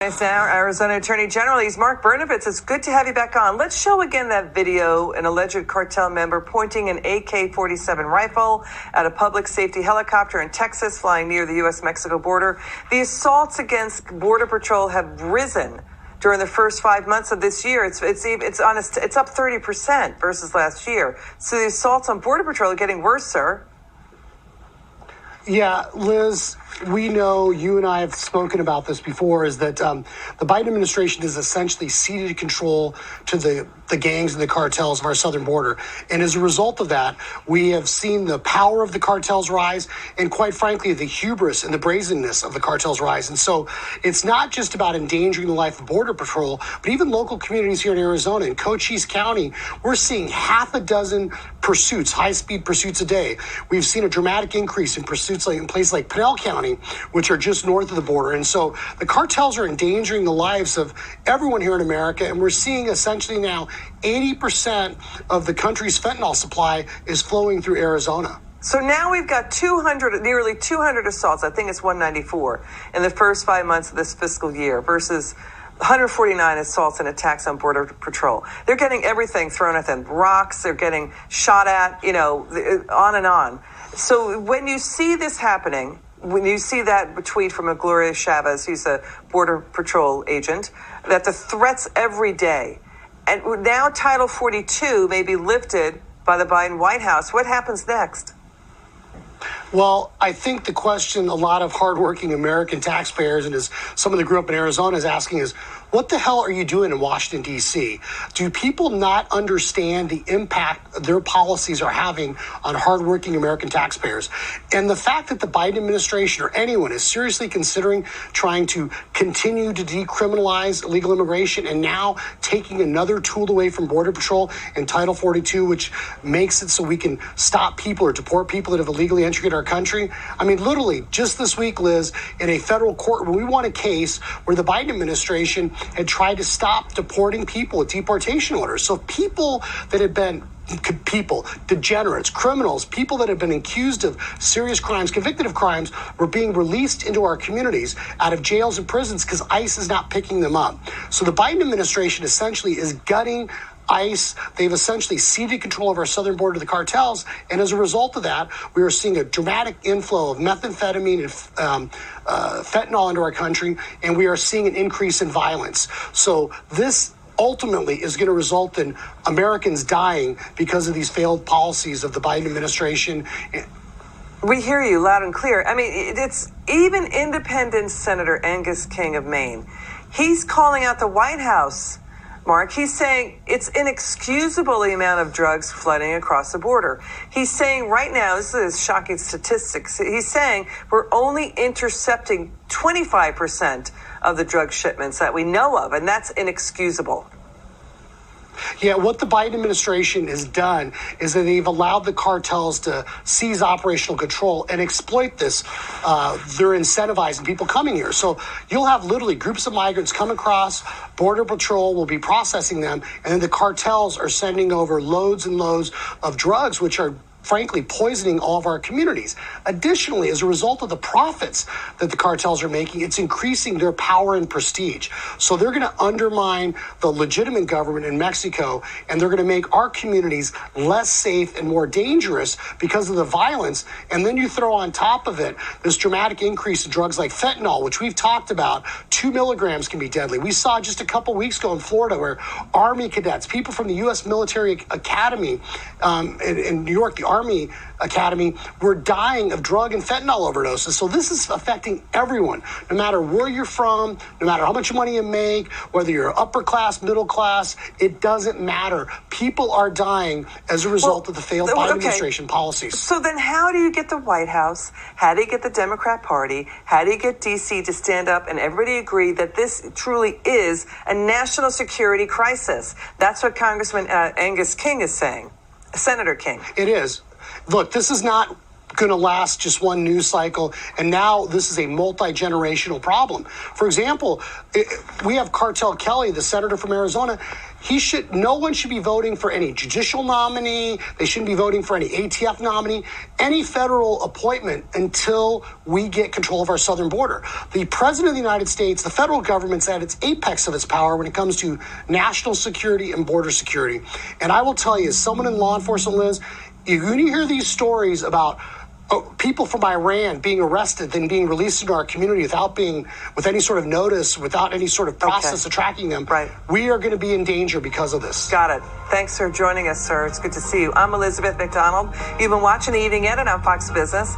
It's now Arizona Attorney General. He's Mark Brnovich. It's good to have you back on. Let's show again that video, an alleged cartel member pointing an AK-47 rifle at a public safety helicopter in Texas flying near the U.S.-Mexico border. The assaults against Border Patrol have risen during the first 5 months of this year. It's up 30% versus last year. So the assaults on Border Patrol are getting worse, sir. Yeah, Liz, we know, you and I have spoken about this before, is that the Biden administration has essentially ceded control to the gangs and the cartels of our southern border. And as a result of that, we have seen the power of the cartels rise and, quite frankly, the hubris and the brazenness of the cartels rise. And so it's not just about endangering the life of Border Patrol, but even local communities here in Arizona. In Cochise County, we're seeing half a dozen pursuits, high-speed pursuits a day. We've seen a dramatic increase in pursuits in places like Pinell County, which are just north of the border. And so the cartels are endangering the lives of everyone here in America. And we're seeing essentially now 80% of the country's fentanyl supply is flowing through Arizona. So now we've got nearly 200 assaults. I think it's 194 in the first 5 months of this fiscal year versus 149 assaults and attacks on Border Patrol. They're getting everything thrown at them. Rocks, they're getting shot at, on and on. So when you see this happening, when you see that tweet from Gloria Chavez, who's a Border Patrol agent, that the threats every day, and now Title 42 may be lifted by the Biden White House, what happens next? Well, I think the question a lot of hardworking American taxpayers, and as someone that grew up in Arizona, is asking is, what the hell are you doing in Washington, D.C.? Do people not understand the impact their policies are having on hardworking American taxpayers? And the fact that the Biden administration or anyone is seriously considering trying to continue to decriminalize illegal immigration and now taking another tool away from Border Patrol and Title 42, which makes it so we can stop people or deport people that have illegally entered our country. I mean, literally, just this week, Liz, in a federal court, we won a case where the Biden administration had tried to stop deporting people with deportation orders. So people that had been degenerates, criminals, people that have been accused of serious crimes, convicted of crimes, were being released into our communities out of jails and prisons because ICE is not picking them up. So the Biden administration essentially is gutting ICE. They've essentially ceded control of our southern border to the cartels. And as a result of that, we are seeing a dramatic inflow of methamphetamine and fentanyl into our country. And we are seeing an increase in violence. So this ultimately is going to result in Americans dying because of these failed policies of the Biden administration. We hear you loud and clear. I mean, it's even independent Senator Angus King of Maine. He's calling out the White House, Mark. He's saying it's inexcusable the amount of drugs flooding across the border. He's saying right now, this is shocking statistics, he's saying we're only intercepting 25% of the drug shipments that we know of, and that's inexcusable. Yeah, what the Biden administration has done is that they've allowed the cartels to seize operational control and exploit this. They're incentivizing people coming here. So you'll have literally groups of migrants come across, Border Patrol will be processing them, and then the cartels are sending over loads and loads of drugs, which are frankly poisoning all of our communities. Additionally, as a result of the profits that the cartels are making, it's increasing their power and prestige. So they're going to undermine the legitimate government in Mexico, and they're going to make our communities less safe and more dangerous because of the violence. And then you throw on top of it this dramatic increase in drugs like fentanyl, which we've talked about. 2 milligrams can be deadly. We saw just a couple weeks ago in Florida where Army cadets, people from the U.S. Military Academy in New York, the Army Academy, were dying of drug and fentanyl overdoses. So this is affecting everyone, no matter where you're from, no matter how much money you make, whether you're upper class, middle class, it doesn't matter. People are dying as a result of the failed Biden administration policies. So then how do you get the White House? How do you get the Democrat Party? How do you get D.C. to stand up and everybody agree that this truly is a national security crisis? That's what Congressman Angus King is saying. Senator King. It is. Look, this is not going to last just one news cycle. And now this is a multi-generational problem. For example, we have Cartel Kelly, the senator from Arizona. No one should be voting for any judicial nominee. They shouldn't be voting for any ATF nominee, any federal appointment until we get control of our southern border. The president of the United States, the federal government's at its apex of its power when it comes to national security and border security. And I will tell you, as someone in law enforcement, Liz, when you hear these stories about people from Iran being arrested, then being released into our community with any sort of notice, without any sort of process of tracking them, right, we are going to be in danger because of this. Got it. Thanks for joining us, sir. It's good to see you. I'm Elizabeth McDonald. You've been watching The Evening Edit on Fox Business.